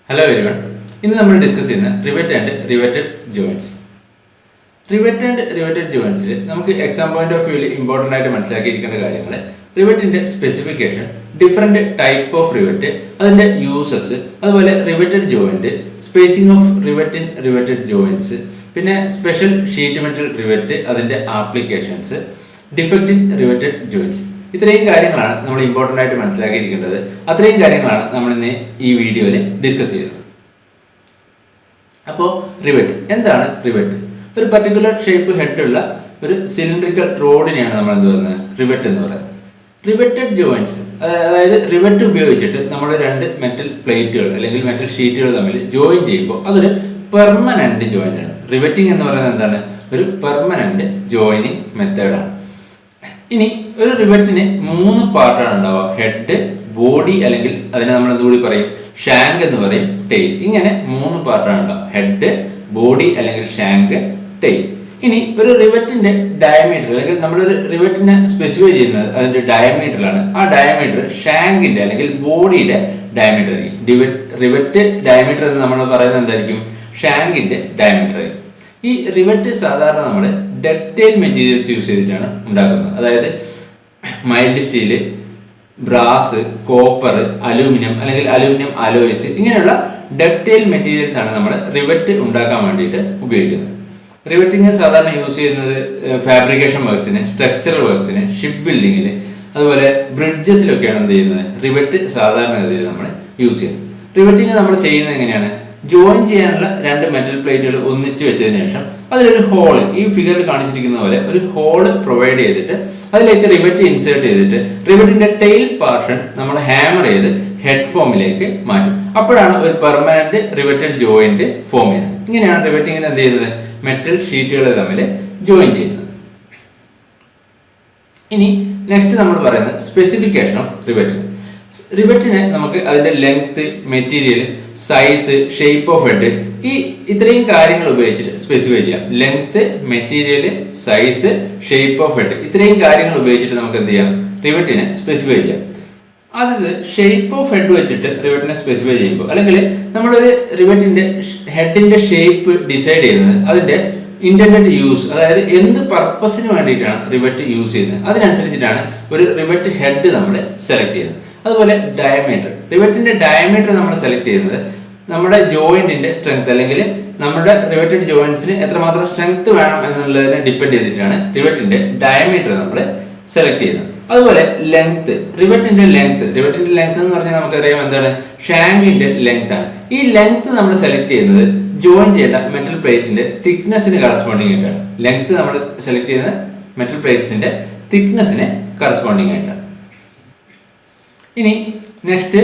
Hello everyone. ഇന്ന് നമ്മൾ discuss ചെയ്യുന്ന rivet and riveted joints. Rivet and riveted ജോയിൻറ്റ്സിൽ നമുക്ക് എക്സാം പോയിന്റ് ഓഫ് വ്യൂവിൽ ഇമ്പോർട്ടൻ്റ് ആയിട്ട് മനസ്സിലാക്കിയിരിക്കേണ്ട കാര്യങ്ങൾ റിവറ്റിന്റെ specification, different type of rivet, അതിന്റെ യൂസസ്, അതുപോലെ riveted joint, spacing of rivet in riveted joints, പിന്നെ സ്പെഷ്യൽ ഷീറ്റ് മെറ്റൽ റിവറ്റ്, അതിന്റെ applications, defect in riveted joints. ഇത്രയും കാര്യങ്ങളാണ് നമ്മൾ ഇമ്പോർട്ടൻ്റ് ആയിട്ട് മനസ്സിലാക്കിയിരിക്കേണ്ടത്. അത്രയും കാര്യങ്ങളാണ് നമ്മൾ ഇന്ന് ഈ വീഡിയോയിൽ ഡിസ്കസ് ചെയ്യുന്നത്. അപ്പോൾ റിവറ്റ് എന്താണ്? റിവറ്റ് ഒരു പർട്ടിക്കുലർ ഷേപ്പ് ഹെഡുള്ള ഒരു സിലിണ്ടറിക്കൽ റോഡിനെയാണ് നമ്മൾ എന്ത് പറയുന്നത്? റിവറ്റ് എന്ന് പറയുന്നത്. റിവറ്റഡ് ജോയിൻറ്റ്സ്, അതായത് റിവറ്റ് ഉപയോഗിച്ചിട്ട് നമ്മൾ രണ്ട് മെറ്റൽ പ്ലേറ്റുകൾ അല്ലെങ്കിൽ മെറ്റൽ ഷീറ്റുകൾ തമ്മിൽ ജോയിൻ ചെയ്യുമ്പോൾ അതൊരു പെർമനന്റ് ജോയിന്റ് ആണ്. റിവറ്റിംഗ് എന്ന് പറയുന്നത് എന്താണ്? ഒരു പെർമനന്റ് ജോയിനിങ് മെത്തേഡാണ്. ഇനി ഒരു റിവറ്റിന് 3 പാർട്ടാണ് ഉണ്ടാവുക: ഹെഡ്, ബോഡി, അല്ലെങ്കിൽ അതിനെ നമ്മൾ എന്തുകൂടി പറയും? ഷാങ്ക് എന്ന് പറയും, ടെയിൽ. ഇങ്ങനെ 3 പാർട്ടാണ് ഉണ്ടാവുക: ഹെഡ്, ബോഡി, അല്ലെങ്കിൽ ഷാങ്ക്, ടെയിൽ. ഇനി ഒരു റിവറ്റിന്റെ ഡയമീറ്റർ, അല്ലെങ്കിൽ നമ്മളൊരു റിവറ്റിനെ സ്പെസിഫൈ ചെയ്യുന്നത് അതിന്റെ ഡയമീറ്ററിലാണ്. ആ ഡയമീറ്റർ ഷാങ്കിന്റെ അല്ലെങ്കിൽ ബോഡിയുടെ ഡയമീറ്റർ ആയിരിക്കും. റിവറ്റ് ഡയമീറ്റർ എന്ന് നമ്മൾ പറയുന്നത് എന്തായിരിക്കും? ഷാങ്കിന്റെ ഡയമീറ്റർ ആയിരിക്കും. ഈ റിവറ്റ് സാധാരണ നമ്മൾ ഡക്റ്റൈൽ മെറ്റീരിയൽസ് യൂസ് ചെയ്തിട്ടാണ് ഉണ്ടാക്കുന്നത്. അതായത് mild steel, brass, copper, aluminium, അല്ലെങ്കിൽ അലൂമിനിയം അലോയ്സ്, ഇങ്ങനെയുള്ള ഡക്റ്റൈൽ മെറ്റീരിയൽസ് ആണ് നമ്മൾ റിവറ്റ് ഉണ്ടാക്കാൻ വേണ്ടിയിട്ട് ഉപയോഗിക്കുന്നത്. റിവറ്റിംഗ് സാധാരണ യൂസ് ചെയ്യുന്നത് ഫാബ്രിക്കേഷൻ വർക്ക്സിന്, സ്ട്രക്ചറൽ വർക്ക്സിന്, ഷിപ്പ് ബിൽഡിങ്ങിന്, അതുപോലെ ബ്രിഡ്ജസിലൊക്കെയാണ് എന്ത് ചെയ്യുന്നത്? റിവറ്റ് സാധാരണഗതിയിൽ നമ്മൾ യൂസ് ചെയ്യുന്നത്. റിവറ്റിംഗ് നമ്മൾ ചെയ്യുന്നത് എങ്ങനെയാണ്? ജോയിൻ ചെയ്യാനുള്ള 2 മെറ്റൽ പ്ലേറ്റുകൾ ഒന്നിച്ച് വെച്ചതിന് ശേഷം അതിലൊരു ഹോള്, ഈ ഫിഗറിൽ കാണിച്ചിരിക്കുന്ന പോലെ ഒരു ഹോള് പ്രൊവൈഡ് ചെയ്തിട്ട് അതിലേക്ക് റിവറ്റ് ഇൻസേർട്ട് ചെയ്തിട്ട് റിവറ്റിന്റെ ടെയിൽ പോർഷൻ നമ്മൾ ഹാമർ ചെയ്ത് ഹെഡ് ഫോമിലേക്ക് മാറ്റും. അപ്പോഴാണ് ഒരു പെർമനന്റ് റിവറ്റഡ് ജോയിന്റ് ഫോം ചെയ്യുന്നത്. ഇങ്ങനെയാണ് റിവറ്റിംഗിൽ എന്ത് ചെയ്യുന്നത്? മെറ്റൽ ഷീറ്റുകൾ തമ്മിൽ ജോയിൻ ചെയ്യുന്നത്. ഇനി നെക്സ്റ്റ് നമ്മൾ പറയുന്നത് സ്പെസിഫിക്കേഷൻ ഓഫ് റിവറ്റ്. റിവറ്റിനെ നമുക്ക് അതിന്റെ length, material, size, shape of head, ഇത്രയും കാര്യങ്ങൾ ഉപയോഗിച്ചിട്ട് സ്പെസിഫൈ ചെയ്യാം. Length, material, size, shape of head, ഇത്രയും കാര്യങ്ങൾ ഉപയോഗിച്ചിട്ട് നമുക്ക് എന്ത് ചെയ്യാം? റിവറ്റിനെ സ്പെസിഫൈ ചെയ്യാം. ആദ്യത് ഷേപ്പ് ഓഫ് ഹെഡ് വെച്ചിട്ട് റിവറ്റിനെ സ്പെസിഫൈ ചെയ്യുമ്പോൾ, അല്ലെങ്കിൽ നമ്മളൊരു റിവറ്റിന്റെ ഹെഡിന്റെ ഷേപ്പ് ഡിസൈഡ് ചെയ്യുന്നത് അതിന്റെ ഇന്റൻഡഡ് യൂസ്, അതായത് എന്ത് പർപ്പസിന് വേണ്ടിയിട്ടാണ് റിവറ്റ് യൂസ് ചെയ്യുന്നത്, അതിനനുസരിച്ചിട്ടാണ് ഒരു റിവറ്റ് ഹെഡ് നമ്മൾ സെലക്ട് ചെയ്യുന്നത്. അതുപോലെ ഡയമീറ്റർ, റിവറ്റിന്റെ ഡയമീറ്റർ നമ്മൾ സെലക്ട് ചെയ്യുന്നത് നമ്മുടെ ജോയിന്റിന്റെ സ്ട്രെങ്ത്, അല്ലെങ്കിൽ നമ്മുടെ റിവറ്റഡ് ജോയിന്റ്സിന് എത്രമാത്രം സ്ട്രെങ്ത് വേണം എന്നുള്ളതിനെ ഡിപ്പെൻഡ് ചെയ്തിട്ടാണ് റിവറ്റിന്റെ ഡയമീറ്റർ നമ്മൾ സെലക്ട് ചെയ്യുന്നത്. അതുപോലെ ലെങ്ത്, റിവറ്റിന്റെ ലെങ്ത് എന്ന് പറഞ്ഞാൽ നമുക്കറിയാം എന്താണ്? ഷാങ്കിന്റെ ലെങ്ത് ആണ്. ഈ ലെങ്ത് നമ്മൾ സെലക്ട് ചെയ്യുന്നത് ജോയിൻ ചെയ്യേണ്ട മെറ്റൽ പ്ലേറ്റിന്റെ തിക്നെസ്സിന് കറസ്പോണ്ടിങ് ആയിട്ടാണ്. ലെങ്ത് നമ്മൾ സെലക്ട് ചെയ്യുന്നത് മെറ്റൽ പ്ലേറ്റ്സിന്റെ തിക്നെസ്സിന് കറസ്പോണ്ടിങ് ആയിട്ടാണ്. ഇനി next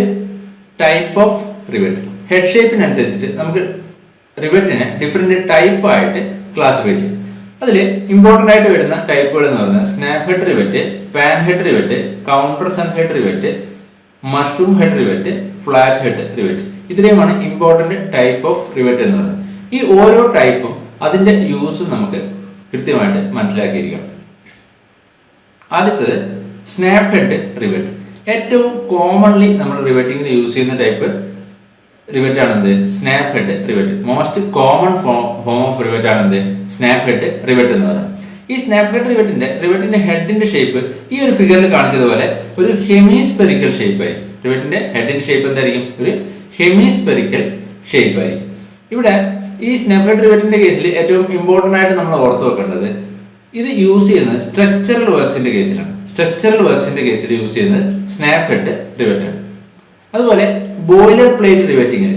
type of rivet. Head ഷേപ്പിനനുസരിച്ചിട്ട് നമുക്ക് റിവറ്റിനെ ഡിഫറെന്റ് ടൈപ്പ് ആയിട്ട് ക്ലാസിഫൈ ചെയ്യും. അതിൽ ഇമ്പോർട്ടൻ്റ് ആയിട്ട് വരുന്ന ടൈപ്പുകൾ എന്ന് പറയുന്നത് snap head rivet, pan head rivet, countersunk head rivet, mushroom head rivet, flat head rivet. ഇത്രയുമാണ് ഇമ്പോർട്ടൻ്റ് ടൈപ്പ് ഓഫ് റിവറ്റ് എന്ന് പറയുന്നത്. ഈ ഓരോ ടൈപ്പും അതിന്റെ യൂസും നമുക്ക് കൃത്യമായിട്ട് മനസ്സിലാക്കിയിരിക്കണം. ആദ്യത്തേത് സ്നാപ്പ് ഹെഡ് റിവറ്റ്. ഏറ്റവും കോമൺലി നമ്മൾ റിവറ്റിംഗിൽ യൂസ് ചെയ്യുന്ന ടൈപ്പ് റിവറ്റ് ആണ് എന്ത്? Snap head rivet. Most common form of rivet ആണ് എന്ത്? സ്നാപ്പ് ഹെഡ് റിവറ്റ് എന്ന് പറയുന്നത്. ഈ സ്നാപ്പ് ഹെഡ് റിവറ്റിന്റെ ഹെഡിന്റെ ഷേപ്പ് ഈ ഒരു ഫിഗറിൽ കാണിച്ചതുപോലെ ഒരു ഹെമിസ്പെറിക്കൽ ഷേപ്പ് ആയിരിക്കും. റിവറ്റിന്റെ ഹെഡിന്റെ ഷേപ്പ് എന്തായിരിക്കും? ഒരു ഹെമിസ്പെറിക്കൽ ഷേപ്പ് ആയിരിക്കും. ഇവിടെ ഈ സ്നാപ്പ് ഹെഡ് റിവറ്റിന്റെ കേസിൽ ഏറ്റവും ഇമ്പോർട്ടൻ്റ് ആയിട്ട് നമ്മൾ ഓർത്ത് വെക്കേണ്ടത്, ഇത് യൂസ് ചെയ്യുന്നത് സ്ട്രക്ചറൽ വർക്ക്സിന്റെ കേസിലാണ്. സ്ട്രക്ചറൽ വർക്ക്സിന്റെ കേസിൽ യൂസ് ചെയ്യുന്നത് സ്നാപ്പ് ഹെഡ് റിവറ്റ് ആണ്. അതുപോലെ ബോയിലർ പ്ലേറ്റ് റിവറ്റിംഗിൽ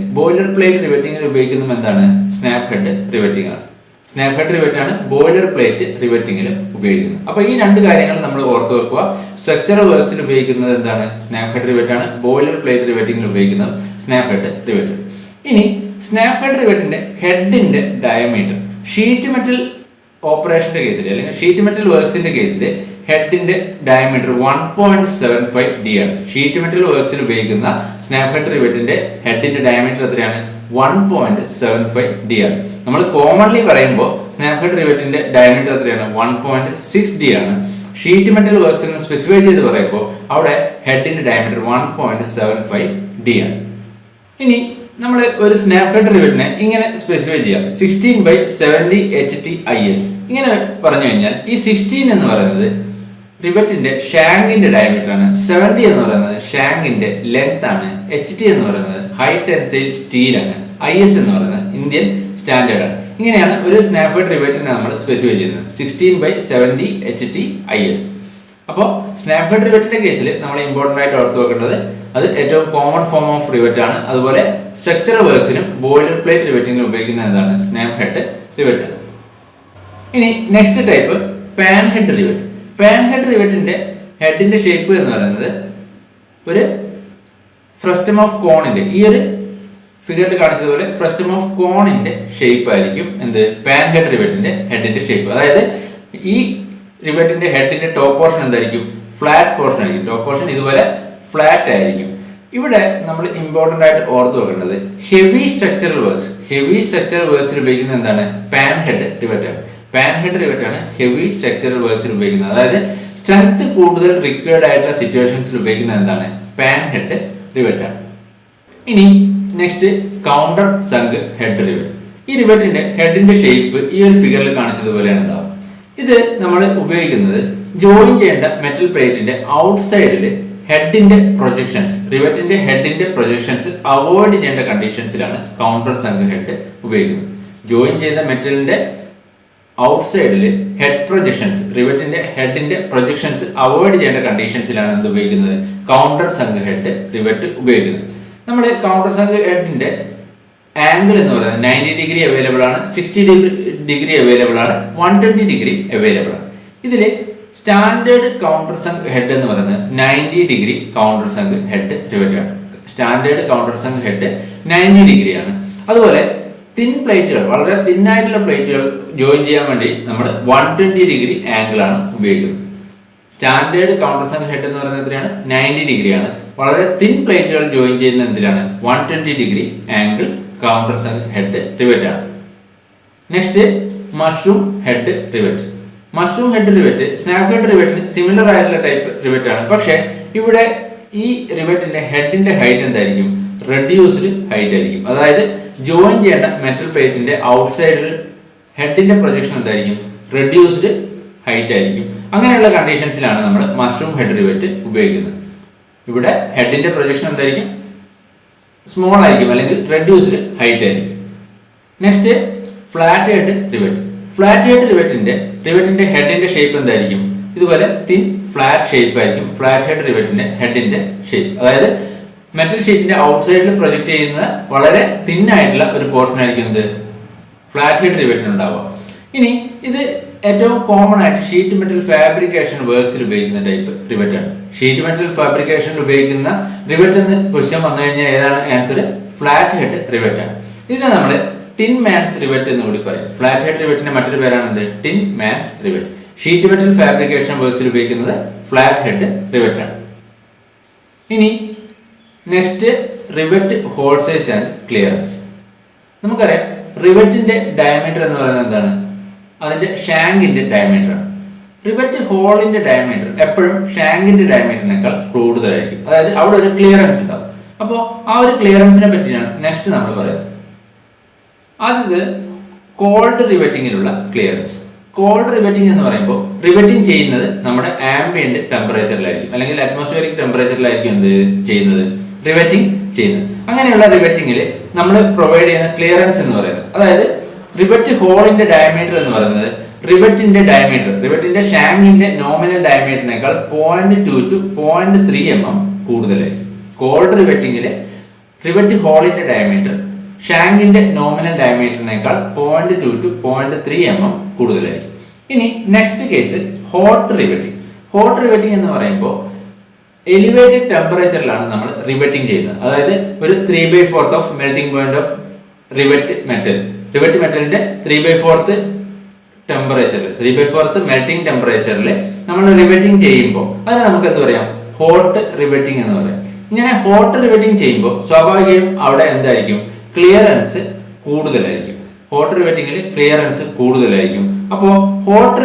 ഉപയോഗിക്കുന്നത് എന്താണ്? സ്നാപ്പ് ഹെഡ് റിവറ്റിംഗ് ആണ്. സ്നാപ്പ് ഹെഡ് റിവറ്റ് ആണ് ബോയിലർ പ്ലേറ്റ് റിവറ്റിംഗിലും ഉപയോഗിക്കുന്നത്. അപ്പൊ ഈ 2 കാര്യങ്ങൾ നമ്മൾ ഓർത്ത് വെക്കുക. സ്ട്രക്ചറൽ വർക്ക്സിൽ ഉപയോഗിക്കുന്നത് എന്താണ്? സ്നാപ്പ് ഹെഡ് റിവറ്റ് ആണ്. ബോയിലർ പ്ലേറ്റ് റിവറ്റിംഗിൽ ഉപയോഗിക്കുന്നത് സ്നാപ്പ് ഹെഡ് റിവറ്റ്. ഇനി സ്നാപ്പ് ഹെഡ് റിവറ്റിന്റെ ഹെഡിന്റെ ഡയമീറ്റർ ഷീറ്റ് മെറ്റൽ ഓപ്പറേഷന്റെ കേസിൽ, അല്ലെങ്കിൽ ഷീറ്റ് മെറ്റൽ വർക്ക്സിന്റെ കേസിൽ ഹെഡിന്റെ ഡയമീറ്റർ 1.75 d ആണ്. ഷീറ്റ് മെറ്റൽ വർക്ക്സിൽ ഉപയോഗിക്കുന്ന സ്നാപ്പ് ഹെഡ് റിവറ്റിന്റെ ഹെഡിന്റെ ഡയമീറ്റർ എത്രയാണ്? 1.75 d ആണ്. നമ്മൾ കോമൺലി പറയുമ്പോൾ സ്നാപ്പ് ഹെഡ് റിവറ്റിന്റെ ഡയമീറ്റർ എത്രയാണ്? 1.6 d ആണ്. ഷീറ്റ് മെറ്റൽ വർക്ക്സിന് സ്പെസിഫൈ ചെയ്ത് പറയുമ്പോൾ അവിടെ ഹെഡിന്റെ ഡയമീറ്റർ 1.75 d ആണ്. ഇനി നമ്മൾ ഒരു സ്നാപ്പ് ഹെഡ് റിവറ്റിനെ ഇങ്ങനെ സ്പെസിഫൈ ചെയ്യാം 16/70 HTIS. ഇങ്ങനെ പറഞ്ഞു കഴിഞ്ഞാൽ ഈ 16 എന്ന് പറയുന്നത് റിവറ്റിന്റെ ഷാങ്കിന്റെ ഡയമീറ്റർ ആണ്, 70 എന്ന് പറയുന്നത് ഷാങ്കിന്റെ ലെങ്ത് ആണ്, HT എന്ന് പറയുന്നത് ഹൈ ടെൻസൈൽ സ്റ്റീൽ ആണ്, IS എന്ന് പറയുന്നത് ഇന്ത്യൻ സ്റ്റാൻഡേർഡ് ആണ്. ഇങ്ങനെയാണ് ഒരു സ്നാപ്പ് ഹെഡ് റിവറ്റിനെ നമ്മൾ സ്പെസിഫൈ ചെയ്യുന്നത് 16/70 HTIS. അപ്പോൾ സ്നാപ്പ് ഹെഡ് റിവറ്റിന്റെ കേസിൽ നമ്മൾ ഇമ്പോർട്ടന്റ് ആയിട്ട് ഓർത്ത് വെക്കേണ്ടത് അത് ഏറ്റവും കോമൺ ഫോം ഓഫ് റിവറ്റ് ആണ്. അതുപോലെ സ്ട്രക്ചറൽ വർക്ക്സിനും ബോയിലർ പ്ലേറ്റ് റിവറ്റിങ്ങിനും ഉപയോഗിക്കുന്ന എന്താണ് സ്നാപ്പ് ഹെഡ് റിവറ്റ് ആണ്. ഇനി next type pan head rivet. Pan head റിവറ്റിന്റെ ഹെഡിന്റെ ഷേപ്പ് എന്ന് പറയുന്നത് ഒരു ഫ്രസ്റ്റം ഓഫ് കോണിന്റെ, ഈ ഒരു ഫിഗറിൽ കാണിച്ചതുപോലെ ഫ്രസ്റ്റം ഓഫ് കോണിന്റെ ഷേപ്പ് ആയിരിക്കും എന്ത് പാൻ ഹെഡ് റിവറ്റിന്റെ ഹെഡിന്റെ ഷേപ്പ്. അതായത് ഈ റിവറ്റിന്റെ ഹെഡിന്റെ ടോപ്പ് പോർഷൻ എന്തായിരിക്കും, ഫ്ലാറ്റ് പോർഷൻ ആയിരിക്കും. ടോപ്പ് പോർഷൻ ഇതുപോലെ ഫ്ലാറ്റ് ആയിരിക്കും. ഇവിടെ നമ്മൾ ഇമ്പോർട്ടന്റ് ആയിട്ട് ഓർത്ത് വെക്കേണ്ടത് ഹെവി സ്ട്രക്ചറൽ വർക്ക്സിൽ ഉപയോഗിക്കുന്നത് എന്താണ് പാൻ ഹെഡ് റിവറ്റ് ആണ്. പാൻ ഹെഡ് റിവറ്റ് ആണ് ഹെവി സ്ട്രക്ചറൽ വർക്ക്സിൽ ഉപയോഗിക്കുന്നത്. അതായത് സ്ട്രെങ്ത് കൂടുതൽ റിക്വയർഡ് ആയിട്ടുള്ള സിറ്റുവേഷൻസിൽ ഉപയോഗിക്കുന്നത് എന്താണ് പാൻ ഹെഡ് റിവറ്റ് ആണ്. ഇനി next counter sunk head rivet. ഈ റിവറ്റിന്റെ ഹെഡിന്റെ ഷേപ്പ് ഈ ഒരു ഫിഗറിൽ കാണിച്ചതുപോലെയാണ് ഉണ്ടാവും. ഇത് നമ്മൾ ഉപയോഗിക്കുന്നത് ജോയിൻ ചെയ്യേണ്ട മെറ്റൽ പ്ലേറ്റിന്റെ ഔട്ട്സൈഡിൽ ഹെഡിന്റെ പ്രൊജക്ഷൻസ്, റിവറ്റിന്റെ ഹെഡിന്റെ പ്രൊജക്ഷൻസ് അവോയ്ഡ് ചെയ്യേണ്ട കണ്ടീഷൻസിലാണ് കൗണ്ടർ സങ്ക് ഹെഡ് ഉപയോഗിക്കുന്നത്. ജോയിൻ ചെയ്ത മെറ്റലിന്റെ ഔട്ട്സൈഡിൽ ഹെഡ് പ്രൊജക്ഷൻസ്, റിവറ്റിന്റെ ഹെഡിന്റെ പ്രൊജക്ഷൻസ് അവോയ്ഡ് ചെയ്യേണ്ട കണ്ടീഷൻസിലാണ് എന്ത് ഉപയോഗിക്കുന്നത് കൗണ്ടർ സങ്ക് ഹെഡ് റിവറ്റ് ഉപയോഗിക്കുന്നത്. നമ്മൾ കൗണ്ടർ സങ്ക് ഹെഡിന്റെ ആംഗിൾ എന്ന് പറയുന്നത് 90 ഡിഗ്രി അവൈലബിൾ ആണ്, 60 ഡിഗ്രി അവൈലബിൾ ആണ്, 120 ഡിഗ്രി അവൈലബിൾ ആണ്. ഇതിൽ സ്റ്റാൻഡേർഡ് കൗണ്ടർ സങ്ക് ഹെഡ് എന്ന് പറയുന്നത് 90 degree counter sunk head rivet ആണ്. സ്റ്റാൻഡേർഡ് കൗണ്ടർ സങ്ക് ഹെഡ് 90 ഡിഗ്രിയാണ്. അതുപോലെ തിൻ പ്ലേറ്റുകൾ, വളരെ തിന്നായിട്ടുള്ള പ്ലേറ്റുകൾ ജോയിൻ ചെയ്യാൻ വേണ്ടി നമ്മൾ 120 ഡിഗ്രി ആംഗിൾ ആണ് ഉപയോഗിക്കുന്നത്. സ്റ്റാൻഡേർഡ് കൗണ്ടർ സങ്ക് ഹെഡ് എന്ന് പറയുന്നത് എത്രയാണ് 90 ഡിഗ്രിയാണ്. വളരെ തിൻ പ്ലേറ്റുകൾ ജോയിൻ ചെയ്യുന്ന എന്തിലാണ് 120 degree angle countersunk head rivet ആണ്. Next mushroom head rivet. Mushroom head rivet snap head റിവറ്റിന് സിമിലർ ആയിട്ടുള്ള ടൈപ്പ് റിവറ്റ് ആണ്. പക്ഷേ ഇവിടെ ഈ റിവറ്റിന്റെ ഹെഡിന്റെ ഹൈറ്റ് എന്തായിരിക്കും, റെഡ്യൂസ്ഡ് ഹൈറ്റ് ആയിരിക്കും. അതായത് ജോയിൻ ചെയ്യേണ്ട മെറ്റൽ പ്ലേറ്റിന്റെ ഔട്ട്സൈഡിൽ ഹെഡിന്റെ പ്രൊജക്ഷൻ എന്തായിരിക്കും, റെഡ്യൂസ്ഡ് ഹൈറ്റ് ആയിരിക്കും. അങ്ങനെയുള്ള കണ്ടീഷൻസിലാണ് നമ്മൾ മഷ്റൂം ഹെഡ് റിവറ്റ് ഉപയോഗിക്കുന്നത്. ഇവിടെ ഹെഡിന്റെ പ്രൊജക്ഷൻ എന്തായിരിക്കും, സ്മോൾ ആയിരിക്കും അല്ലെങ്കിൽ റെഡ്യൂസ്ഡ് ഹൈറ്റ് ആയിരിക്കും. Next flat head rivet. Flat head റിവറ്റിന്റെ ഹെഡിന്റെ ഷേപ്പ് എന്തായിരിക്കും, ഇതുപോലെ തിൻ ഫ്ലാറ്റ് ഷേപ്പ് ആയിരിക്കും ഫ്ലാറ്റ് ഹെഡ് റിവറ്റിന്റെ ഹെഡിന്റെ ഷേപ്പ്. അതായത് മെറ്റൽ ഷീറ്റിന്റെ ഔട്ട്സൈഡിൽ പ്രൊജക്ട് ചെയ്യുന്ന വളരെ തിൻ ആയിട്ടുള്ള ഒരു പോർഷൻ ആയിരിക്കും എന്ത് ഫ്ലാറ്റ് ഹെഡ് റിവറ്റിന് ഉണ്ടാവുക. ഇനി ഇത് ഏറ്റവും കോമൺ ആയിട്ട് ഷീറ്റ് മെറ്റൽ ഫാബ്രിക്കേഷൻ വർക്ക്സിൽ ഉപയോഗിക്കുന്ന ടൈപ്പ് റിവറ്റ് ആണ്. ഷീറ്റ് മെറ്റൽ ഫാബ്രിക്കേഷനിൽ ഉപയോഗിക്കുന്ന റിവറ്റ് എന്ന് ക്വസ്റ്റ്യൻ വന്നു കഴിഞ്ഞാൽ ഏതാണ് ആൻസർ, ഫ്ലാറ്റ് ഹെഡ് റിവറ്റ് ആണ്. ഇതിനെ നമ്മൾ ടിൻ മാൻസ് റിവറ്റ് എന്ന് കൂടി പറയും. ഫ്ലാറ്റ് ഹെഡ് റിവറ്റിന്റെ മറ്റൊരു പേരാണ് എന്ത്, tin man's rivet. Sheet metal fabrication വർക്ക്സിൽ ഉപയോഗിക്കുന്നത് ഫ്ലാറ്റ് ഹെഡ് റിവറ്റ് ആണ്. ഇനി next rivet hole size and clearance. നമുക്കറിയാം റിവറ്റിന്റെ ഡയമീറ്റർ എന്ന് പറയുന്നത് എന്താണ്, അതിന്റെ ഷാങ്കിന്റെ ഡയമീറ്റർ ആണ്. റിവറ്റ് ഹോളിന്റെ ഡയമീറ്റർ എപ്പോഴും ഷാങ്കിന്റെ ഡയമീറ്ററിനേക്കാൾ കൂടുതലായിരിക്കും. അതായത് അവിടെ ഒരു ക്ലിയറൻസ് ഉണ്ടാവും. അപ്പോൾ ആ ഒരു ക്ലിയറൻസിനെ പറ്റിയാണ് നെക്സ്റ്റ് നമ്മൾ പറയുന്നത്. ആദ്യത് കോൾഡ് റിവറ്റിങ്ങിലുള്ള ക്ലിയറൻസ്. കോൾഡ് റിവറ്റിംഗ് എന്ന് പറയുമ്പോൾ റിവറ്റിംഗ് ചെയ്യുന്നത് നമ്മുടെ ആംബിയന്റ് ടെമ്പറേച്ചറിലായിരിക്കും അല്ലെങ്കിൽ അറ്റ്മോസ്ഫിയറിക് ടെമ്പറേച്ചറിലായിരിക്കും എന്ത് ചെയ്യുന്നത്, റിവറ്റിംഗ് ചെയ്യുന്നത്. അങ്ങനെയുള്ള റിവറ്റിംഗിൽ നമ്മൾ പ്രൊവൈഡ് ചെയ്യുന്ന ക്ലിയറൻസ് എന്ന് പറയുന്നത്, അതായത് റിവറ്റ് ഹോളിന്റെ ഡയമീറ്റർ എന്ന് പറയുന്നത് റിവറ്റിന്റെ ഷാങ്കിന്റെ നോമിനൽ ഡയമീറ്ററിനേക്കാൾ 0.2 to 0.3 mm കൂടുതലായിരിക്കും. കോൾഡ് റിവറ്റിംഗിൽ റിവറ്റ് ഹോളിന്റെ ഡയമീറ്റർ ഷാങ്കിന്റെ നോമിനൽ ഡയമീറ്ററിനേക്കാൾ 0.2 to 0.3 mm കൂടുതലായിരിക്കും. ഇനി next case hot riveting. Hot riveting എന്ന് പറയുമ്പോൾ എലിവേറ്റഡ് ടെമ്പറേച്ചറിലാണ് നമ്മൾ റിവറ്റിംഗ് ചെയ്യുന്നത്. അതായത് ഒരു 3/4 of melting point of rivet മെറ്റലിന്റെ 3/4 ടെമ്പറേച്ചറിൽ 3/4 മെൽറ്റിംഗ് ടെമ്പറേച്ചറിൽ നമ്മൾ റിവറ്റിംഗ് ചെയ്യുമ്പോൾ അതിനെ നമുക്ക് എന്ത് പറയാം, ഹോട്ട് റിവറ്റിംഗ് എന്ന് പറയാം. ഇങ്ങനെ ഹോട്ട് റിവറ്റിംഗ് ചെയ്യുമ്പോൾ സ്വാഭാവികമായും അവിടെ എന്തായിരിക്കും, ക്ലിയറൻസ് കൂടുതലായിരിക്കും. ഹോട്ട് റിവറ്റിംഗിൽ ക്ലിയറൻസ് കൂടുതലായിരിക്കും. അപ്പോൾ ഹോട്ട്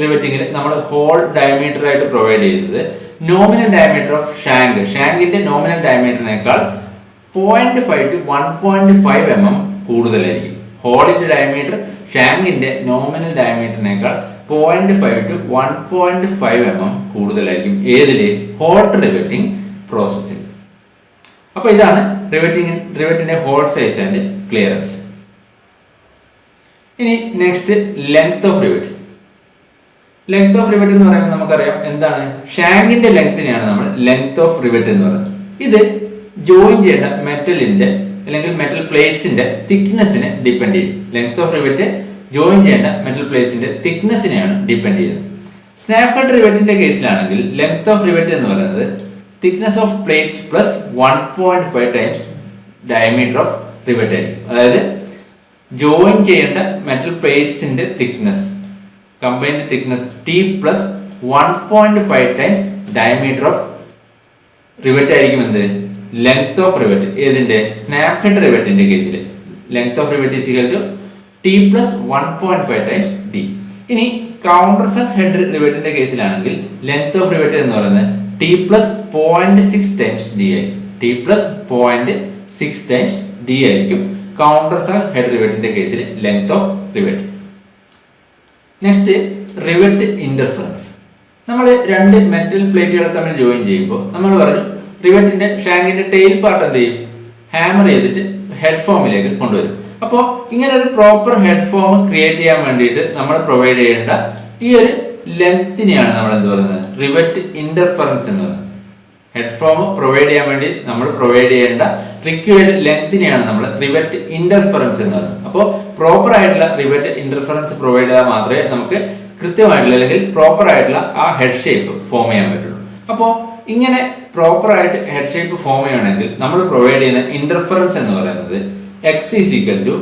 റിവറ്റിംഗിൽ നമ്മൾ ഹോൾ ഡയമീറ്റർ ആയിട്ട് പ്രൊവൈഡ് ചെയ്യുന്നത് നോമിനൽ ഡയമീറ്റർ ഓഫ് ഷാങ്കിന്റെ നോമിനൽ ഡയമീറ്ററിനേക്കാൾ 0.5 to 1.5 mm കൂടുതലായിരിക്കും. ഹോളിന്റെ ഡയമീറ്റർ ഷാങ്കിന്റെ നോമിനൽ ഡയമീറ്ററിനേക്കാൾ 0.5 to 1.5 mm കൂടുതലായിരിക്കും. ഏതില്? ഹോട്ട് റിവെറ്റിംഗ് പ്രോസസ്സിൽ. അപ്പൊ ഇതാണ് റിവെറ്റിന്റെ ഹോൾ സൈസ് ആൻഡ് ക്ലിയറൻസ്. ഇനി next length of rivet. Length of rivet എന്ന് പറയുമ്പോൾ നമുക്കറിയാം എന്താണ്? ഷാങ്കിന്റെ ലെങ്തിനെയാണ് നമ്മൾ ലെങ്ത് ഓഫ് റിവെറ്റ് എന്ന് പറയുന്നത്. ഇത് ജോയിൻ ചെയ്യേണ്ട മെറ്റലിന്റെ അല്ലെങ്കിൽ മെറ്റൽ പ്ലേറ്റ്സിന്റെ തിക്നെസ്സിനെ ഡിപ്പെൻഡ് ചെയ്യും. ലെങ്ത് ഓഫ് റിവെറ്റ് ജോയിൻ ചെയ്യേണ്ട മെറ്റൽ പ്ലേറ്റ്സിന്റെ തിക്നെസ്സിനെയാണ് ഡിപ്പെൻഡ് ചെയ്യുന്നത്. സ്നാപ്പ് കട്ട് റിവെറ്റിന്റെ കേസിലാണെങ്കിൽ ലെങ്ത് ഓഫ് റിവെറ്റ് എന്ന് പറയുന്നത് thickness of plates plus 1.5 times diameter of rivet ആയിരിക്കും. അതായത് ജോയിൻ ചെയ്യേണ്ട മെറ്റൽ പ്ലേറ്റ്സിന്റെ thickness combined thickness T plus 1.5 times diameter of rivet ആയിരിക്കും. എന്ത്? Length of rivet. ഏതിന്റെ? സ്നാപ്പ് ഹെഡ് റിവെറ്റിന്റെ കേസിൽ length of rivet is equal to T plus 1.5 times D. ഇനി കൗണ്ടർ സക്ക് ഹെഡ് റിവെറ്റിന്റെ കേസിലാണെങ്കിൽ ലെങ്ത് ഓഫ് റിവെറ്റ് എന്ന് പറയുന്നത് T പ്ലസ് 0.6 ടൈംസ് D ആയിരിക്കും. T പ്ലസ് 0.6 ടൈംസ് D ആയിരിക്കും കൗണ്ടർ സക്ക് ഹെഡ് റിവെറ്റിന്റെ കേസിൽ length of rivet. Next rivet interference. നമ്മൾ രണ്ട് മെറ്റൽ പ്ലേറ്റുകൾ തമ്മിൽ ജോയിൻ ചെയ്യുമ്പോൾ നമ്മൾ പറഞ്ഞു റിവെറ്റിന്റെ ഷാങ്കിന്റെ ടെയിൽ പാർട്ട് എന്ത് ചെയ്യും? ഹാമർ ചെയ്തിട്ട് ഹെഡ് ഫോമിലേക്ക് കൊണ്ടുവരും. അപ്പോൾ ഇങ്ങനെ ഒരു പ്രോപ്പർ ഹെഡ് ഫോം ക്രിയേറ്റ് ചെയ്യാൻ വേണ്ടിയിട്ട് നമ്മൾ പ്രൊവൈഡ് ചെയ്യേണ്ട ഈ ഒരു ലെങ്തിനെയാണ് നമ്മൾ എന്ത് പറയുന്നത്? റിവെറ്റ് ഇന്റർഫറൻസ് എന്ന് പറയുന്നത്. ഹെഡ് ഫോം പ്രൊവൈഡ് ചെയ്യാൻ വേണ്ടി നമ്മൾ പ്രൊവൈഡ് ചെയ്യേണ്ട റിക്വയർഡ് ലെങ്തിനെയാണ് നമ്മൾ റിവെറ്റ് ഇന്റർഫറൻസ് എന്ന് പറയുന്നത്. അപ്പോൾ പ്രോപ്പർ ആയിട്ടുള്ള റിവെറ്റ് ഇന്റർഫറൻസ് പ്രൊവൈഡ് ചെയ്താൽ മാത്രമേ നമുക്ക് കൃത്യമായിട്ടുള്ള അല്ലെങ്കിൽ പ്രോപ്പർ ആയിട്ടുള്ള ആ ഹെഡ് ഷേപ്പ് ഫോം ചെയ്യാൻ പറ്റുള്ളൂ. അപ്പോൾ ഇങ്ങനെ പ്രോപ്പർ ആയിട്ട് ഹെഡ് ഷേപ്പ് ഫോം ചെയ്യണമെങ്കിൽ നമ്മൾ പ്രൊവൈഡ് ചെയ്യുന്ന ഇന്റർഫറൻസ് എന്ന് പറയുന്നത് x is equal to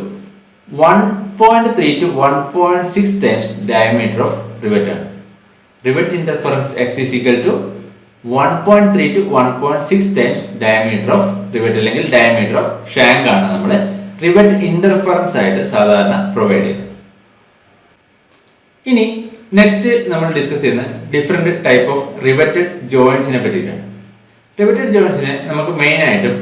1.3 to 1.6 times diameter of rivet ആണ്. Rivet interference x is equal to 1.3 to 1.6 times diameter of rivet അല്ലെങ്കിൽ diameter of shank ആണ് നമ്മൾ റിവെറ്റ് ഇന്റർഫറൻസ് ആയിട്ട് സാധാരണ പ്രൊവൈഡ് ചെയ്യുന്നത്. ഇനി നെക്സ്റ്റ് നമ്മൾ ഡിസ്കസ് ചെയ്യുന്ന ഡിഫറെന്റ് ടൈപ്പ് ഓഫ് റിവെറ്റഡ് ജോയിന്റ്സിനെ പറ്റിയിട്ടാണ്. റിവെറ്റഡ് ജോയിന്റ്സിനെ നമുക്ക് മെയിൻ ആയിട്ടും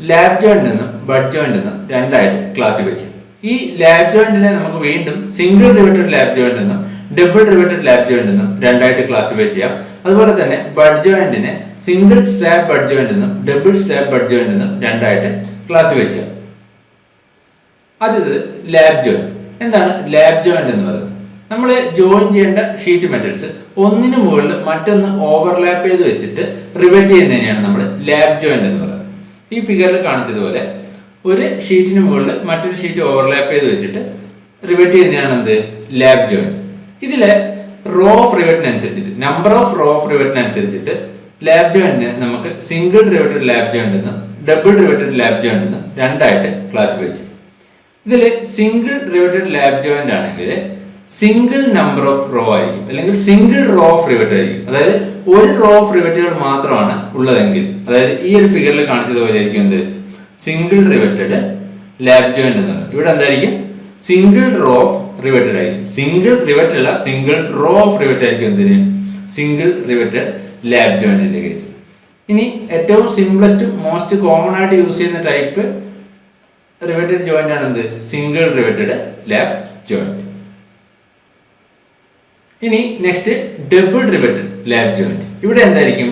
ലാബ് ജോയിന്റ് എന്നും ബഡ് ജോയിന്റ് എന്നും രണ്ടായിട്ട് ക്ലാസിഫൈ ചെയ്യും. ഈ ലാബ് ജോയിന്റിനെ നമുക്ക് വീണ്ടും സിംഗിൾ റിവെറ്റഡ് ലാബ് ജോയിന്റ് എന്നും ഡബിൾ റിവെറ്റഡ് ലാബ് ജോയിന്റ് എന്നും രണ്ടായിട്ട് ക്ലാസിഫൈ ചെയ്യാം. അതുപോലെ തന്നെ ബഡ് ജോയിന്റിനെ സിംഗിൾ സ്ട്രാപ്പ് ബഡ് ജോയിന്റ് എന്നും ഡബിൾ സ്ട്രാപ്പ് ബഡ് ജോയിന്റ് എന്നും രണ്ടായിട്ട് ക്ലാസിഫൈ ചെയ്യാം. ആദ്യത്തേത് ലാബ് ജോയിന്റ്. എന്താണ് ലാബ് ജോയിന്റ് എന്ന് പറയുന്നത്? നമ്മൾ ജോയിൻ ചെയ്യേണ്ട ഷീറ്റ് മെറ്റൽസ് ഒന്നിനു മുകളിൽ മറ്റൊന്ന് ഓവർലാപ്പ് ചെയ്ത് വെച്ചിട്ട് റിവെറ്റ് ചെയ്യുന്നതിനെയാണ് നമ്മൾ ലാബ് ജോയിന്റ് എന്ന് പറയുന്നത്. ഈ ഫിഗറിൽ കാണിച്ചതുപോലെ ഒരു ഷീറ്റിന് മുകളിൽ മറ്റൊരു ഷീറ്റ് ഓവർലാപ്പ് ചെയ്ത് വെച്ചിട്ട് റിവെറ്റ് ചെയ്യുന്നതാണ് എന്ത്? Lap joint. ഇതിലെ റോ ഓഫ് റിവെറ്റിനനുസരിച്ചിട്ട് നമ്പർ ഓഫ് റോ ഓഫ് റിവെറ്റിനനുസരിച്ചിട്ട് ലാബ് ജോയിന്റിനെ നമുക്ക് സിംഗിൾ റിവെറ്റഡ് ലാബ് ജോയിന്റ് എന്നും ഡബിൾ റിവെറ്റഡ് ലാബ് ജോയിന്റ് എന്നും രണ്ടായിട്ട് ക്ലാസിഫൈ ചെയ്യും. ഇതിൽ സിംഗിൾ റിവെറ്റഡ് ലാബ് ജോയിന്റ് ആണെങ്കിൽ സിംഗിൾ നമ്പർ ഓഫ് റോ ആയിരിക്കും അല്ലെങ്കിൽ സിംഗിൾ റോ ഓഫ് റിവെറ്റ് ആയിരിക്കും. അതായത് ഒരു റോ ഓഫ് റിവെറ്റുകൾ മാത്രമാണ് ഉള്ളതെങ്കിൽ, അതായത് ഈ ഒരു ഫിഗറിൽ കാണിച്ചതുപോലെ ആയിരിക്കും എന്ത്? സിംഗിൾ റിവെറ്റഡ് ലാബ് ജോയിന്റ് എന്ന് പറയുന്നത്. ഇവിടെ എന്തായിരിക്കും? സിംഗിൾ റോ ഓഫ് റിവെറ്റഡ് ആയിരിക്കും. സിംഗിൾ റിവെറ്റ് അല്ല, സിംഗിൾ റോ ഓഫ് റിവെറ്റ് ആയിരിക്കും എന്തിന്? സിംഗിൾ റിവെറ്റഡ് ലാബ് ജോയിന്റിന്റെ കേസ്. ഇനി ഏറ്റവും സിംപ്ലസ്റ്റ് മോസ്റ്റ് കോമൺ ആയിട്ട് യൂസ് ചെയ്യുന്ന ടൈപ്പ് റിവെറ്റഡ് ജോയിന്റ് ആണ് എന്ത്? Single riveted lap joint. ഇനി next double riveted lap joint. ഇവിടെ എന്തായിരിക്കും?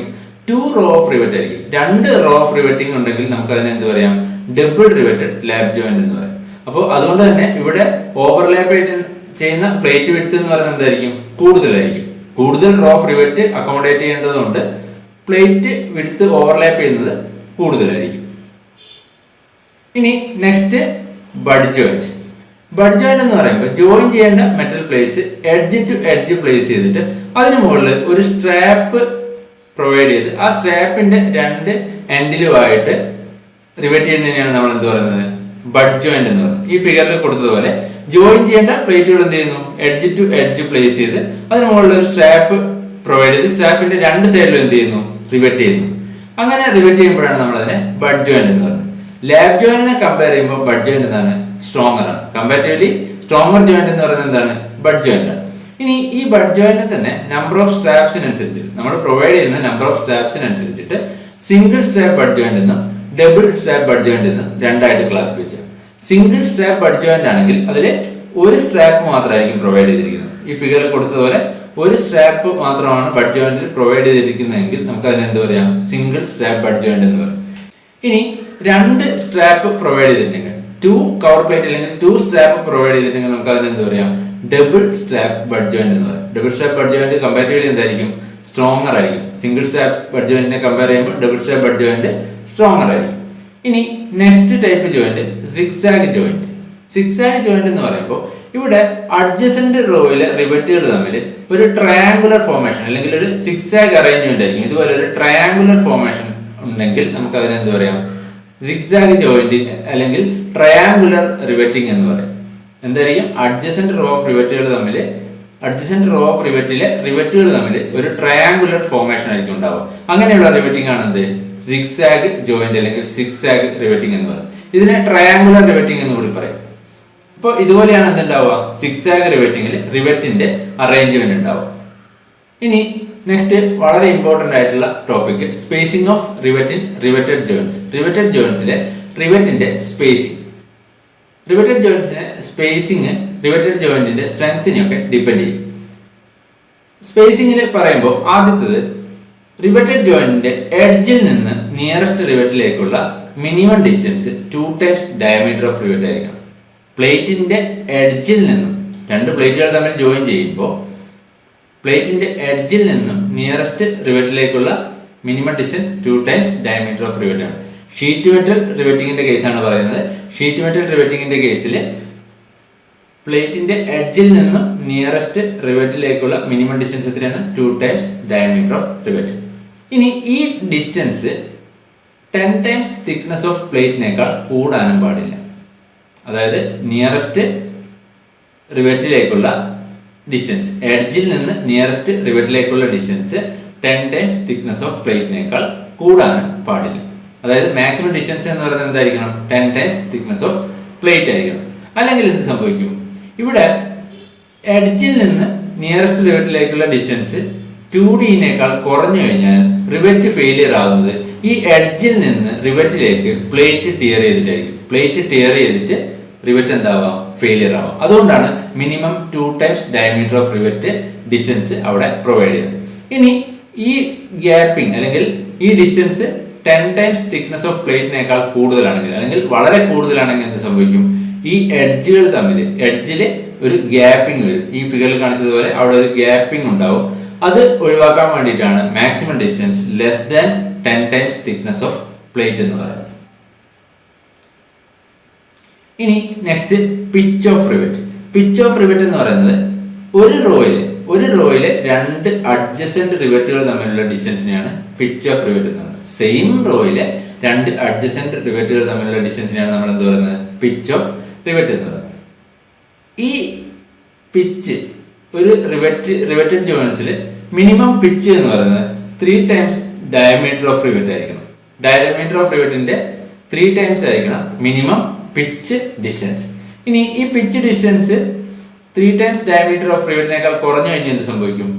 2 റോ ഓഫ് റിവെറ്റ് ആയിരിക്കും. 2 റോ ഓഫ് റിവെറ്റിംഗ് ഉണ്ടെങ്കിൽ നമുക്ക് അതിനെ എന്ത് പറയാം? ഡബിൾ റിവെറ്റഡ് ലാബ് ജോയിന്റ് എന്ന് പറയാം. അപ്പോൾ അതുകൊണ്ട് തന്നെ ഇവിടെ ഓവർലാപ്പ് ചെയ്യുന്ന പ്ലേറ്റ് വിഡ്ത്ത് എന്ന് പറയുന്നത് എന്തായിരിക്കും? കൂടുതലായിരിക്കും. കൂടുതൽ റോ ഓഫ് റിവെറ്റ് അക്കോമഡേറ്റ് ചെയ്യേണ്ടതുകൊണ്ട് പ്ലേറ്റ് വിഡ്ത്ത് ഓവർലാപ്പ് ചെയ്യുന്നത് കൂടുതലായിരിക്കും. ഇനി next butt joint. Butt joint എന്ന് പറയുമ്പോൾ ജോയിൻ ചെയ്യേണ്ട metal plates edge to edge place ചെയ്തിട്ട് അതിന് മുകളിൽ ഒരു സ്ട്രാപ്പ് പ്രൊവൈഡ് ചെയ്ത് ആ സ്ട്രാപ്പിന്റെ രണ്ട് എൻഡിലുമായിട്ട് റിവെറ്റ് ചെയ്യുന്നതിനെയാണ് നമ്മൾ എന്ത് പറയുന്നത്? ബഡ് ജോയിന്റ് എന്ന് പറയുന്നത്. ഈ ഫിഗറിൽ കൊടുത്തതുപോലെ ജോയിൻ ചെയ്യേണ്ട പ്ലേറ്റുകൾ എന്ത് ചെയ്യുന്നു? എഡ്ജ് ടു എഡ്ജ് പ്ലേസ് ചെയ്ത് അതിന് മുകളിൽ ഒരു സ്ട്രാപ്പ് പ്രൊവൈഡ് ചെയ്ത് സ്ട്രാപ്പിന്റെ രണ്ട് സൈഡിലും എന്ത് ചെയ്യുന്നു? റിവെറ്റ് ചെയ്യുന്നു. അങ്ങനെ റിവെറ്റ് ചെയ്യുമ്പോഴാണ് നമ്മൾ അതിനെ ബഡ് ജോയിന്റ് എന്ന് പറയുന്നത്. ലാബ് ജോയിന്റിനെ കമ്പയർ ചെയ്യുമ്പോൾ ബഡ് ജോയിന്റ് എന്താണ്? സ്ട്രോങ്ങർ ആണ്. കമ്പാരിറ്റീവ്ലി സ്ട്രോങ്ങർ ജോയിന്റ് എന്ന് പറയുന്നത് എന്താണ്? ബഡ് ജോയിന്റ് ആണ്. ഇനി ഈ ബഡ് ജോയിന്റ് തന്നെ നമ്പർ ഓഫ് സ്ട്രാപ്സിനനുസരിച്ചിട്ട് നമ്മൾ പ്രൊവൈഡ് ചെയ്യുന്ന നമ്പർ ഓഫ് സ്ട്രാപ്സിനനുസരിച്ചിട്ട് സിംഗിൾ സ്ട്രാപ്പ് ബഡ് ജോയിന്റ് എന്നും ഡബിൾ സ്ട്രാപ്പ് ബഡ് ജോയിന്റ് എന്ന് രണ്ടായിട്ട് ക്ലാസിഫൈ ചെയ്യാം. സിംഗിൾ സ്ട്രാപ്പ് ബഡ് ജോയിന്റ് ആണെങ്കിൽ അതിൽ ഒരു സ്ട്രാപ്പ് മാത്രമായിരിക്കും പ്രൊവൈഡ് ചെയ്തിരിക്കുന്നത്. ഈ ഫിഗറിൽ കൊടുത്തതുപോലെ ഒരു സ്ട്രാപ്പ് മാത്രമാണ് ബഡ് ജോയിന്റിൽ പ്രൊവൈഡ് ചെയ്തിരിക്കുന്നതെങ്കിൽ നമുക്ക് അതിന് എന്ത് പറയാം? സിംഗിൾ സ്ട്രാപ്പ് ബഡ് ജോയിന്റ് എന്ന് പറയും. ഇനി രണ്ട് സ്ട്രാപ്പ് പ്രൊവൈഡ് ചെയ്തിട്ടുണ്ടെങ്കിൽ, 2 കവർ പ്ലേറ്റ് അല്ലെങ്കിൽ 2 സ്ട്രാപ്പ് പ്രൊവൈഡ് ചെയ്തിട്ടുണ്ടെങ്കിൽ നമുക്ക് അതിന് എന്ത് പറയാം? ഡബിൾ സ്ട്രാപ്പ് ബഡ് ജോയിന്റ് എന്ന് പറയും. Double strap butt joint comparatively എന്തായിരിക്കും? സ്ട്രോങ്ങർ ആയിരിക്കും. സിംഗിൾ സ്ട്രാപ്പ് ബഡ് ജോയിന്റിനെ കമ്പയർ ചെയ്യുമ്പോൾ double strap butt joint stronger ആയിരിക്കും. ഇനി next type joint zigzag joint. Zigzag joint എന്ന് പറയുമ്പോൾ ഇവിടെ അഡ്ജസന്റ് റോയിലെ റിവറ്റുകൾ തമ്മിൽ ഒരു ട്രയാങ്കുലർ ഫോർമേഷൻ അല്ലെങ്കിൽ ഒരു സിഗ്സാഗ് അറേഞ്ച്മെന്റ് ആയിരിക്കും. ഇതുപോലെ ഒരു ട്രയാങ്കുലർ ഫോർമേഷൻ ഉണ്ടെങ്കിൽ നമുക്ക് അതിനെ എന്ത് പറയാം? സിഗ്സാഗ് ജോയിന്റിങ് അല്ലെങ്കിൽ ട്രയാങ്കുലർ റിവറ്റിംഗ് എന്ന് പറയും. എന്തായിരിക്കും? അഡ്ജസന്റ് റോ ഓഫ് റിവറ്റുകൾ തമ്മിൽ റിവറ്റുകൾ തമ്മിൽ ഒരു ട്രയാങ്കുലർ ഫോർമേഷൻ ആയിരിക്കും ഉണ്ടാവുക. അങ്ങനെയുള്ള റിവറ്റിംഗ് ആണ് എന്ത്? സിഗ്സാഗ് ജോയിന്റ് അല്ലെങ്കിൽ സിഗ്സാഗ് റിവറ്റിംഗ് എന്ന് പറയും. ഇതിനെ ട്രയാങ്കുലർ റിവറ്റിംഗ് എന്ന് കൂടി പറയും. അപ്പോൾ ഇതുപോലെയാണ് എന്തുണ്ടാവുക? സിഗ്സാഗ് റിവറ്റിംഗിൽ റിവറ്റിന്റെ അറേഞ്ച്മെന്റ് ഉണ്ടാവുക. ഇനി നെക്സ്റ്റ് വളരെ ഇമ്പോർട്ടന്റ് ആയിട്ടുള്ള topic spacing of riveted joints. Riveted ജോയിന്റ്സിലെ റിവറ്റിന്റെ സ്പേസിംഗ്. റിവറ്റഡ് ജോയിന്റ്സിന്റെ സ്പേസിംഗ് റിവറ്റഡ് ജോയിന്റിന്റെ സ്ട്രെങ്തിനെയൊക്കെ ഡിപ്പെൻഡ് ചെയ്യും. സ്പേസിംഗിൽ പറയുമ്പോൾ ആദ്യത്തേത് റിവറ്റഡ് ജോയിന്റിന്റെ എഡ്ജിൽ നിന്ന് നിയറസ്റ്റ് റിവറ്റിലേക്കുള്ള minimum distance 2 times diameter of rivet ആയിരിക്കണം. പ്ലേറ്റിന്റെ എഡ്ജിൽ നിന്നും, രണ്ട് പ്ലേറ്റുകൾ തമ്മിൽ ജോയിൻ ചെയ്യുമ്പോൾ പ്ലേറ്റിന്റെ എഡ്ജിൽ നിന്നും നിയറസ്റ്റ് റിവറ്റിലേക്കുള്ള minimum distance 2 times diameter of rivet ആണ്. ഷീറ്റ് മെറ്റൽ റിവറ്റിംഗിന്റെ കേസാണ് പറയുന്നത്. ഷീറ്റ് മെറ്റൽ റിവറ്റിംഗിന്റെ കേസിൽ പ്ലേറ്റിന്റെ എഡ്ജിൽ നിന്നും നിയറസ്റ്റ് റിവറ്റിലേക്കുള്ള മിനിമം ഡിസ്റ്റൻസ് എത്രയാണ്? 2 ടൈംസ് ഡയമീറ്റർ ഓഫ് റിവറ്റ്. ഇനി ഈ ഡിസ്റ്റൻസ് 10 ടൈംസ് തിക്നെസ് ഓഫ് പ്ലേറ്റിനേക്കാൾ കൂടാനും പാടില്ല. അതായത് നിയറസ്റ്റ് റിവറ്റിലേക്കുള്ള ഡിസ്റ്റൻസ്, എഡ്ജിൽ നിന്ന് നിയറസ്റ്റ് റിവറ്റിലേക്കുള്ള ഡിസ്റ്റൻസ് 10 ടൈംസ് തിക്നെസ് ഓഫ് പ്ലേറ്റിനേക്കാൾ കൂടാനും പാടില്ല. അതായത് മാക്സിമം ഡിസ്റ്റൻസ് എന്ന് പറയുന്നത് എന്തായിരിക്കണം? 10 ടൈംസ് തിക്നെസ് ഓഫ് പ്ലേറ്റ് ആയിരിക്കണം. അല്ലെങ്കിൽ എന്ത് സംഭവിക്കും? ഇവിടെ എഡ്ജിൽ നിന്ന് നിയറസ്റ്റ് റിവറ്റിലേക്കുള്ള ഡിസ്റ്റൻസ് 2D-നേക്കാൾ കുറഞ്ഞു കഴിഞ്ഞാൽ റിവറ്റ് ഫെയിലിയർ ആവുന്നത് ഈ എഡ്ജിൽ നിന്ന് റിവറ്റിലേക്ക് പ്ലേറ്റ് ടിയർ ചെയ്തിട്ടായിരിക്കും. പ്ലേറ്റ് ടിയർ ചെയ്തിട്ട് റിവറ്റ് എന്താവാം? ഫെയിലിയർ ആവാം. അതുകൊണ്ടാണ് minimum 2 times diameter of rivet distance അവിടെ പ്രൊവൈഡ് ചെയ്തത്. ഇനി ഈ ഗ്യാപ്പിംഗ് അല്ലെങ്കിൽ ഈ ഡിസ്റ്റൻസ് 10 ടൈംസ് തിക്നെസ് ഓഫ് പ്ലേറ്റിനേക്കാൾ കൂടുതലാണെങ്കിൽ അല്ലെങ്കിൽ വളരെ കൂടുതലാണെങ്കിൽ എന്ത് സംഭവിക്കും? ഈ എഡ്ജുകൾ തമ്മിൽ എഡ്ജിൽ ഒരു ഗ്യാപ്പിംഗ് വരും. ഈ ഫിഗറിൽ കാണിച്ചതുപോലെ അവിടെ ഒരു ഗ്യാപ്പിംഗ് ഉണ്ടാവും. അത് ഒഴിവാക്കാൻ വേണ്ടിയിട്ടാണ് maximum distance less than 10 times thickness of plate എന്ന് പറയുന്നത്. ഇനി next pitch of rivet. Pitch of rivet എന്ന് പറയുന്നത് ഒരു റോയിലെ രണ്ട് അഡ്ജസന്റ് റിവറ്റുകൾ തമ്മിലുള്ള ഡിസ്റ്റൻസിനെയാണ് പിച്ച് ഓഫ് റിവറ്റ് എന്ന് പറയുന്നത്. സെയിം റോയിലെ രണ്ട് അഡ്ജസന്റ് റിവറ്റുകൾ തമ്മിലുള്ള ഡിസ്റ്റൻസിനെയാണ് നമ്മൾ എന്ത് പറയുന്നത്? പിച്ച് ഓഫ് റിവറ്റ് എന്ന് പറയുന്നത്. ഈ പിച്ച് ഒരു റിവറ്റഡ് ജോയിന്റ്സിൽ മിനിമം പിച്ച് എന്ന് പറയുന്നത് 3 ടൈംസ് ഡയമീറ്റർ ഓഫ് റിവറ്റ് ആയിരിക്കണം. ഡയമീറ്റർ ഓഫ് റിവറ്റിന്റെ 3 ടൈംസ് ആയിരിക്കണം മിനിമം പിച്ച് ഡിസ്റ്റൻസ്. ഇനി ഈ pitch distance 3 times diameter of റിവറ്റിനേക്കാൾ കുറഞ്ഞു കഴിഞ്ഞാൽ എന്ത് സംഭവിക്കും?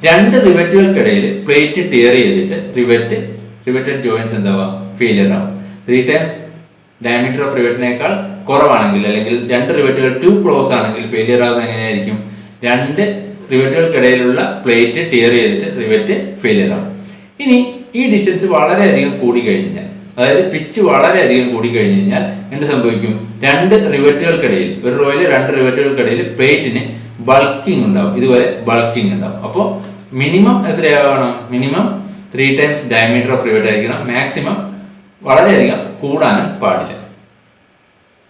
രണ്ട് റിവറ്റുകൾക്കിടയിൽ പ്ലേറ്റ് ടിയർ ചെയ്തിട്ട് റിവറ്റഡ് ജോയിന്റ്സ് എന്താവാം? ഫെയിലിയർ ആവും. 3 ടൈംസ് ഡയമീറ്റർ ഓഫ് റിവറ്റിനേക്കാൾ കുറവാണെങ്കിൽ അല്ലെങ്കിൽ രണ്ട് റിവറ്റുകൾ ടു ക്ലോസ് ആണെങ്കിൽ ഫെയിലിയർ ആവുന്നത് എങ്ങനെയായിരിക്കും? രണ്ട് റിവറ്റുകൾക്കിടയിലുള്ള പ്ലേറ്റ് ടിയർ ചെയ്തിട്ട് റിവറ്റ് ഫെയിലിയർ ആവും. ഇനി ഈ ഡിസ്റ്റൻസ് വളരെയധികം കൂടിക്കഴിഞ്ഞാൽ, അതായത് പിച്ച് വളരെയധികം കൂടിക്കഴിഞ്ഞു കഴിഞ്ഞാൽ എന്ത് സംഭവിക്കും? രണ്ട് റിവറ്റുകൾക്കിടയിൽ, ഒരു റോയിലെ രണ്ട് റിവറ്റുകൾക്കിടയിൽ പ്ലേറ്റിന് ബൾക്കിംഗ് ഉണ്ടാവും. ഇതുപോലെ ബൾക്കിംഗ് ഉണ്ടാവും. അപ്പോൾ മിനിമം എത്രയാവണം? Minimum 3 times diameter of rivet ആയിരിക്കണം. മാക്സിമം വളരെയധികം കൂടാനും പാടില്ല.